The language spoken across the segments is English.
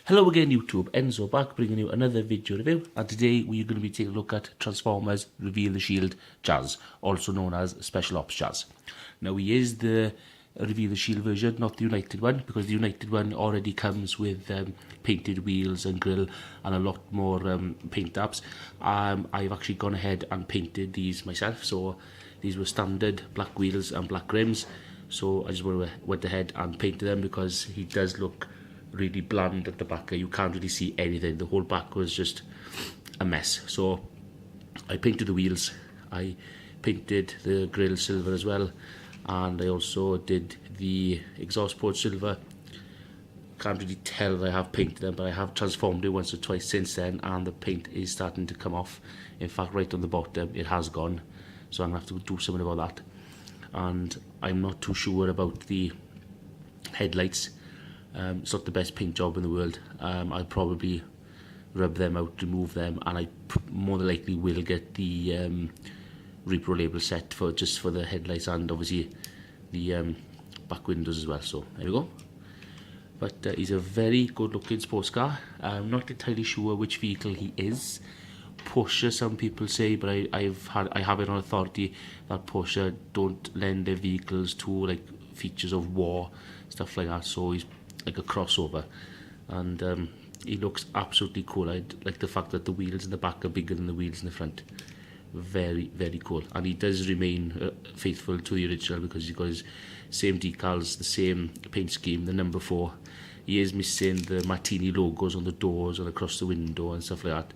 Hello again YouTube, Enzo back bringing you another video review, and today we're going to be taking a look at Transformers Reveal the Shield Jazz, also known as Special Ops Jazz. Now he is the Reveal the Shield version, not the United one, because the United one already comes with painted wheels and grille and a lot more paint apps. I've actually gone ahead and painted these myself, so these were standard black wheels and black rims, so I just went ahead and painted them because he does look really bland at the back. You can't really see anything. The whole back was just a mess. So I painted the wheels, I painted the grille silver as well, and I also did the exhaust port silver. Can't really tell that I have painted them, but I have transformed it once or twice since then, and the paint is starting to come off. In fact, right on the bottom it has gone, so I'm gonna have to do something about that. And I'm not too sure about the headlights. It's not the best paint job in the world. I'll probably rub them out, remove them, and I more than likely will get the repro label set for just for the headlights and obviously the back windows as well. So there we go. But he's a very good looking sports car. I'm not entirely sure which vehicle he is. Porsche, some people say, but I have it on authority that Porsche don't lend their vehicles to like features of war, stuff like that. So he's like a crossover, and he looks absolutely cool. I like the fact that the wheels in the back are bigger than the wheels in the front. Very, very cool. And he does remain faithful to the original because he's got his same decals, the same paint scheme, the number 4. He is missing the Martini logos on the doors and across the window and stuff like that.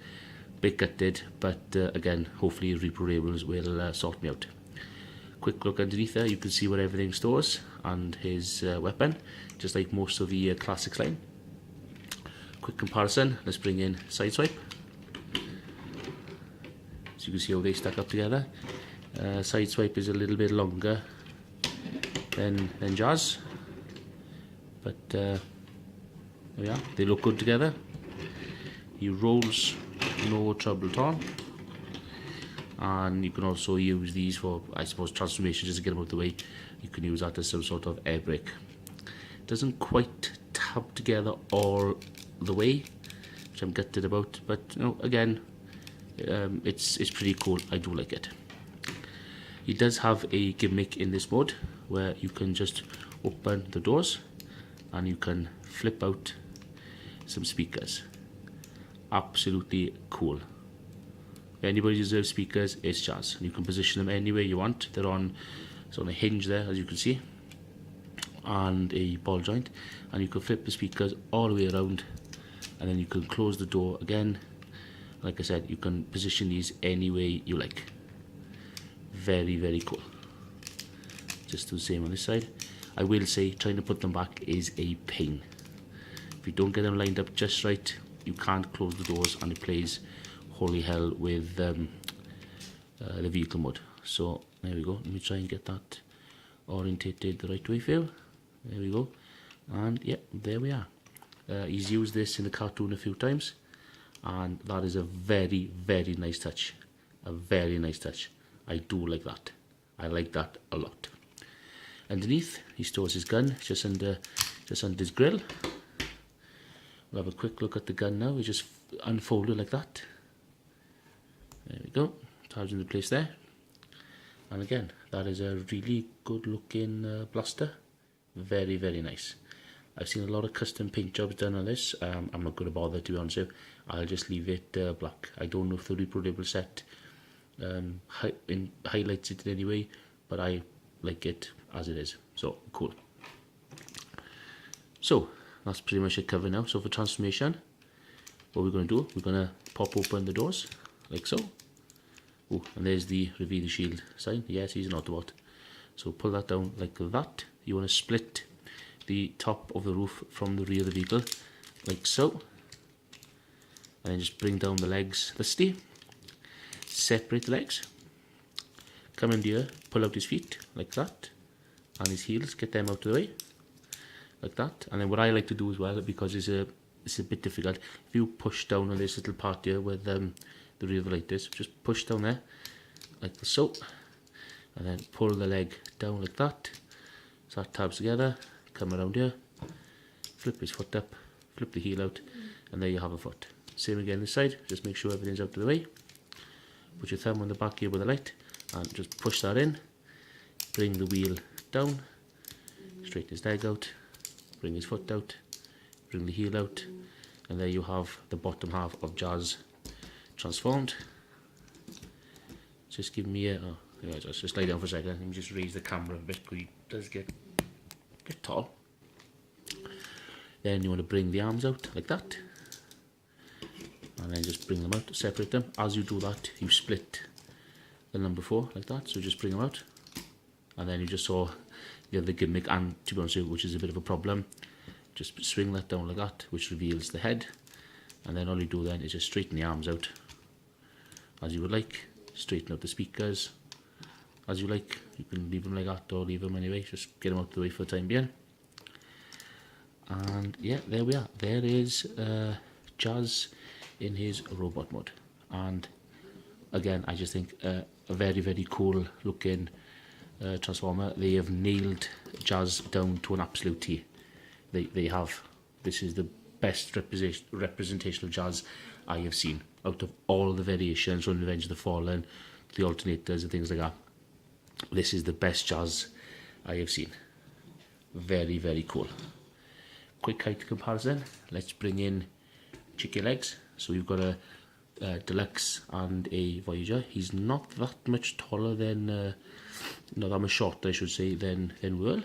Bit gutted, but again, hopefully repro labels will sort me out. Quick look underneath there, you can see where everything stores and his weapon, just like most of the classics line. Quick comparison, let's bring in Sideswipe. So you can see how they stack up together. Sideswipe is a little bit longer than Jazz, but there we are, they look good together. He rolls no trouble at all. And you can also use these for, I suppose, transformation, just to get them out of the way. You can use that as some sort of air brake. Doesn't quite tab together all the way, which I'm gutted about, but you know, again, it's pretty cool. I do like it. He does have a gimmick in this mode where you can just open the doors and you can flip out some speakers. Absolutely cool. If anybody deserves speakers, it's Jazz. You can position them anywhere you want. They're on, it's on a hinge there, as you can see, and a ball joint, and you can flip the speakers all the way around, and then you can close the door again. Like I said, you can position these any way you like. Very, very cool. Just do the same on this side. I will say, trying to put them back is a pain. If you don't get them lined up just right, you can't close the doors, and it plays holy hell with the vehicle mode. So there we go. Let me try and get that orientated the right way for you. There we go. And yeah, there we are. He's used this in the cartoon a few times, and that is a very, very nice touch. A very nice touch. I do like that. I like that a lot. Underneath, he stores his gun just under his grill. We'll have a quick look at the gun now. It's just unfolded like that. There we go, tabs into place there. And again, that is a really good looking blaster. Very, very nice. I've seen a lot of custom paint jobs done on this. I'm not going to bother, to be honest with you. I'll just leave it black. I don't know if the repro label set highlights it in any way, but I like it as it is. So cool. So that's pretty much it covered now. So for transformation, what we're going to do, we're going to pop open the doors like so. Oh, and there's the Reveal the Shield sign. Yes, he's an Autobot. So pull that down like that. You want to split the top of the roof from the rear of the vehicle like so, and then just bring down the legs thusly. Separate the legs. Come in here, pull out his feet like that, and his heels, get them out of the way like that. And then what I like to do as well, because it's a bit difficult, if you push down on this little part here with the rear of the light is, just push down there like so, and then pull the leg down like that, so that tabs together. Come around here, flip his foot up, clip the heel out, and there you have a foot. Same again this side, just make sure everything's out of the way. Put your thumb on the back here with the light, and just push that in. Bring the wheel down, straighten his leg out, bring his foot out, bring the heel out, and there you have the bottom half of Jazz transformed. Just give me a, just lie down for a second. Let me just raise the camera a bit because he does get a bit tall. Then you want to bring the arms out like that, and then just bring them out, separate them. As you do that, you split the number 4 like that, so just bring them out. And then you just saw the other gimmick, and to be honest with you, which is a bit of a problem, just swing that down like that, which reveals the head. And then all you do then is just straighten the arms out as you would like, straighten out the speakers as you like. You can leave them like that or leave them anyway, just get them out of the way for the time being. And yeah, there we are. There is Jazz in his robot mode. And again, I just think a very, very cool looking Transformer. They have nailed Jazz down to an absolute T. They have. This is the best representation of Jazz I have seen out of all the variations from Revenge of the Fallen, the alternators and things like that. This is the best Jazz I have seen. Very, very cool. Quick height comparison. Let's bring in Chicken Legs. So we've got a Deluxe and a Voyager. He's not that much taller than, not that much shorter I should say, than Whirl.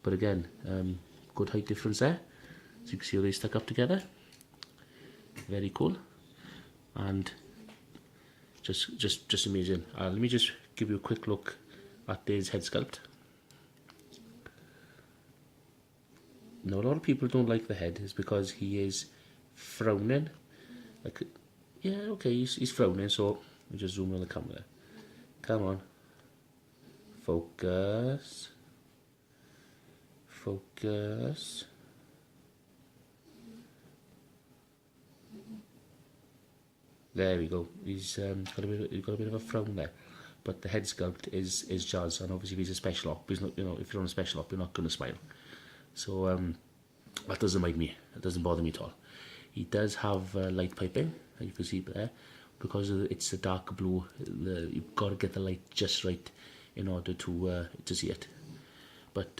But again, good height difference there. So you can see how they stuck up together. Very cool. And just amazing. Let me just give you a quick look at his head sculpt. Now a lot of people don't like the head is because he is frowning. Like, yeah, okay, he's frowning, so let me just zoom on the camera. Come on. Focus. Focus. There we go. He's got a bit of a frown there, but the head sculpt is Jazz, and obviously if he's a special op, he's not. You know, if you're on a special op, you're not going to smile. So that doesn't mind me. It doesn't bother me at all. He does have light piping, as you can see there, because it's a dark blue. You've got to get the light just right in order to see it. But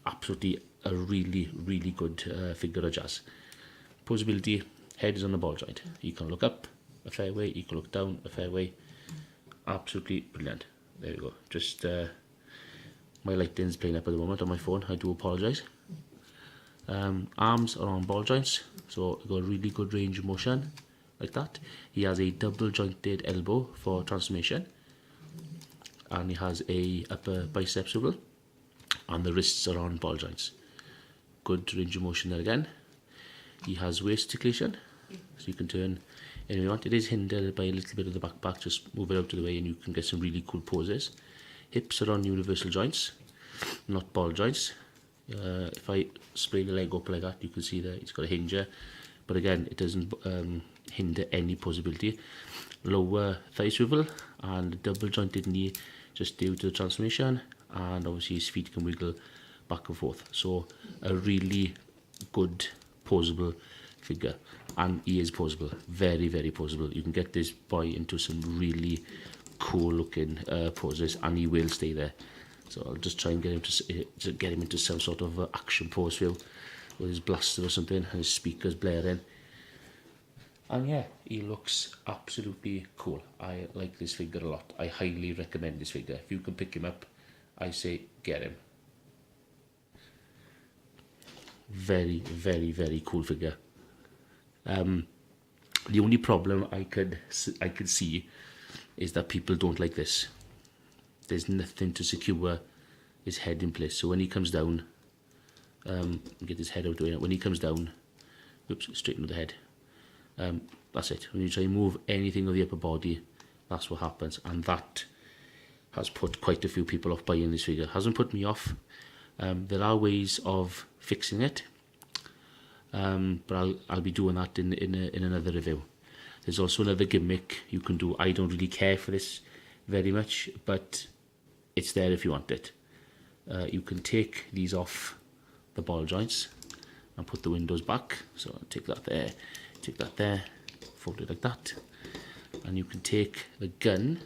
absolutely a really, really good figure of Jazz. Posability, head is on the ball joint. You can look up a fair way, you can look down a fair way. Absolutely brilliant. There we go. Just my lighting's playing up at the moment on my phone. I do apologise. Arms are on ball joints, so you've got a really good range of motion like that. He has a double jointed elbow for transformation, and he has a upper bicep swivel, and the wrists are on ball joints. Good range of motion there again. He has waist articulation, so you can turn anyway you want. It is hindered by a little bit of the backpack, just move it out of the way and you can get some really cool poses. Hips are on universal joints, not ball joints. If I spray the leg up like that, you can see that it's got a hinger, but again, it doesn't hinder any possibility. Lower thigh swivel and double jointed knee, just due to the transformation, and obviously his feet can wiggle back and forth. So a really good posable figure, and he is posable, very, very posable. You can get this boy into some really cool looking poses, and he will stay there. So I'll just try and get him into some sort of action pose feel with his blaster or something and his speakers blaring. And yeah, he looks absolutely cool. I like this figure a lot. I highly recommend this figure. If you can pick him up, I say get him. Very, very, very cool figure. The only problem I could see is that people don't like this. There's nothing to secure his head in place. So when he comes down, get his head out of the way. When he comes down, oops, straighten the head. That's it. When you try and move anything of the upper body, that's what happens, and that has put quite a few people off buying this figure. Hasn't put me off. There are ways of fixing it, but I'll be doing that in another review. There's also another gimmick you can do. I don't really care for this very much, but it's there if you want it. You can take these off the ball joints and put the windows back. So take that there, fold it like that, and you can take the gun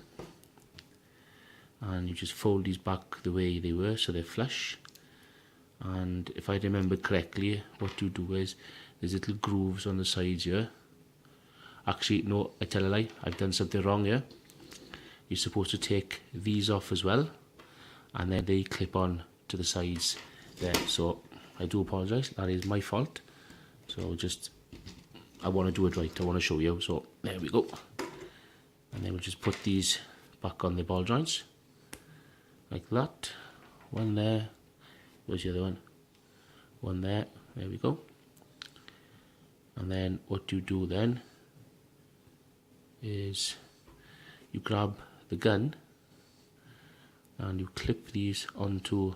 and you just fold these back the way they were so they're flush. And if I remember correctly, what you do is there's little grooves on the sides here. Actually, no, I tell a lie, I've done something wrong here. You're supposed to take these off as well, and then they clip on to the sides there. So I do apologise, that is my fault. So just, I want to do it right, I want to show you. So there we go. And then we'll just put these back on the ball joints like that. One there, where's the other one? One there, there we go. And then what you do then is you grab the gun and you clip these onto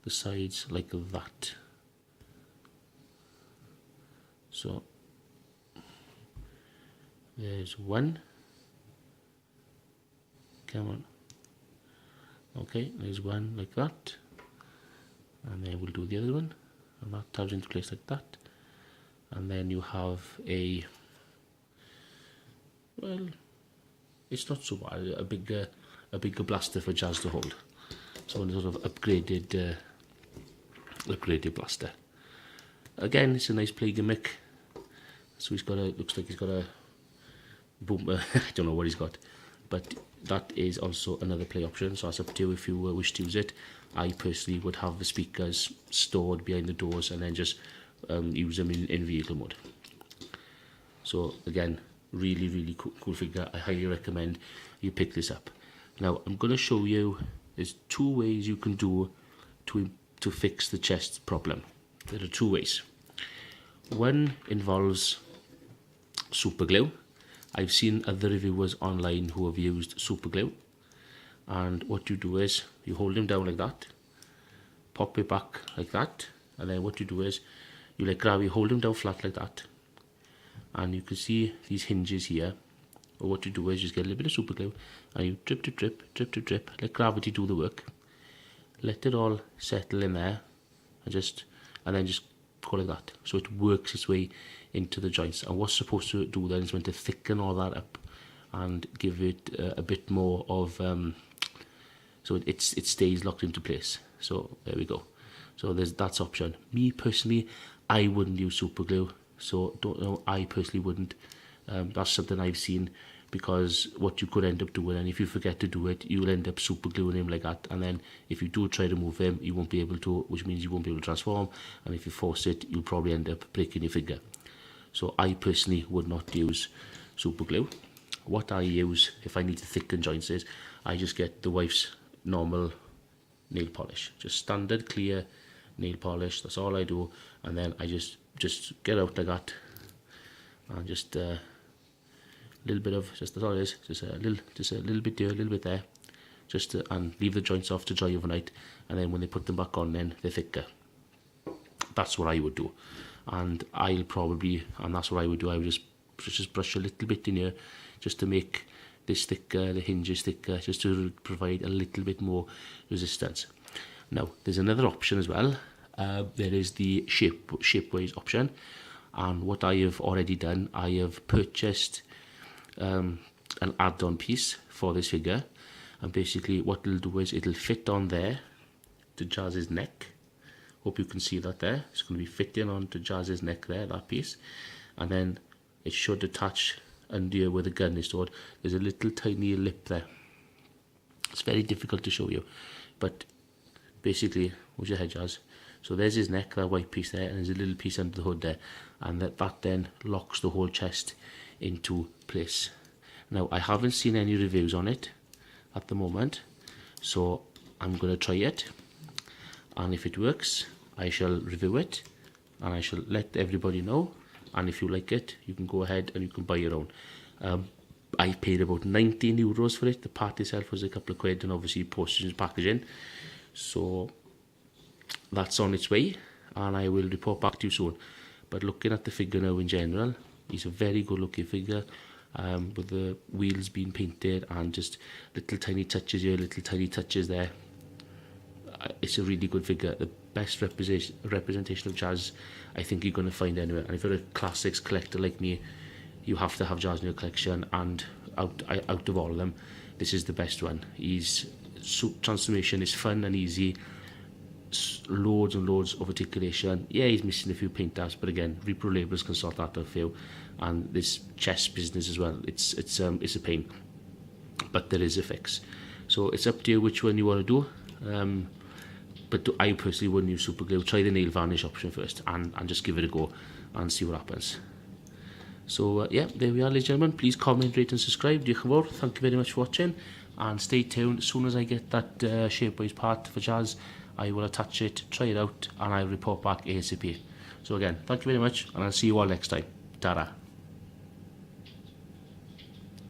the sides like that. So there's one. Come on. Okay, there's one like that, and then we'll do the other one, and that tabs into place like that. And then you have a, well, it's not so bad, a bigger blaster for Jazz to hold. So a sort of upgraded blaster. Again, it's a nice play gimmick. So he's got a, looks like he's got a boom. I don't know what he's got, but that is also another play option. So that's up to you if you wish to use it. I personally would have the speakers stored behind the doors and then just use them in vehicle mode. So again, really cool figure. I highly recommend you pick this up. Now I'm going to show you, there's two ways you can do to fix the chest problem. There are two ways. One involves super glue. I've seen other reviewers online who have used super glue, and what you do is you hold him down like that, pop it back like that, and then what you do is you hold him down flat like that, and you can see these hinges here. Or what you do is just get a little bit of super glue and you drip to drip, let gravity do the work, let it all settle in there, and then just go like that, so it works its way into the joints. And what's supposed to do then is meant to thicken all that up and give it a bit more of so it stays locked into place. So there we go. So that's option. Me personally, I wouldn't use super glue, so don't know, I personally wouldn't. That's something I've seen, because what you could end up doing, and if you forget to do it, you'll end up super gluing him like that, and then if you do try to move him, you won't be able to, which means you won't be able to transform, and if you force it, you'll probably end up breaking your figure. So I personally would not use super glue. What I use if I need to thicken joints is I just get the wife's normal nail polish, just standard clear nail polish. That's all I do, and then I just get out like that, and just a little bit of, that's all it is, just a little bit there, a little bit there, and leave the joints off to dry overnight, and then when they put them back on, then they're thicker. That's what I would do, and that's what I would do. I would just brush a little bit in here, just to make this thicker, the hinges thicker, just to provide a little bit more resistance. Now, there's another option as well. There is the shapeways option, and what I have already done, I have purchased an add-on piece for this figure, and basically what it'll do is it'll fit on there to Jazz's neck. Hope you can see that there. It's going to be fitting onto Jazz's neck there, that piece, and then it should attach under here where the gun is stored. There's a little tiny lip there. It's very difficult to show you, but basically, where's your head, Jazz? So there's his neck, that white piece there, and there's a little piece under the hood there, and that then locks the whole chest into place. Now, I haven't seen any reviews on it at the moment, so I'm going to try it, and if it works, I shall review it, and I shall let everybody know, and if you like it, you can go ahead and you can buy your own. I paid about €19 for it. The part itself was a couple of quid, and obviously postage and packaging. So that's on its way, and I will report back to you soon. But looking at the figure now in general, he's a very good looking figure, with the wheels being painted and just little tiny touches here, little tiny touches there. It's a really good figure. best representation of jazz I think you're going to find anywhere. And if you're a classics collector like me, you have to have jazz in your collection, and out of all of them, this is the best one. Transformation is fun and easy, loads and loads of articulation. Yeah, he's missing a few paint dabs, but again, repro labels can sort that out for you. And this chest business as well, it's a pain, but there is a fix. So it's up to you which one you want to do. But I personally wouldn't use super glue. Try the nail varnish option first, and just give it a go and see what happens. So yeah, there we are, ladies and gentlemen. Please comment, rate and subscribe. Diolch yn fawr. Thank you very much for watching, and stay tuned. As soon as I get that Shapewise part for jazz, I will attach it, try it out, and I'll report back ASAP. So again, thank you very much, and I'll see you all next time. Ta-ra.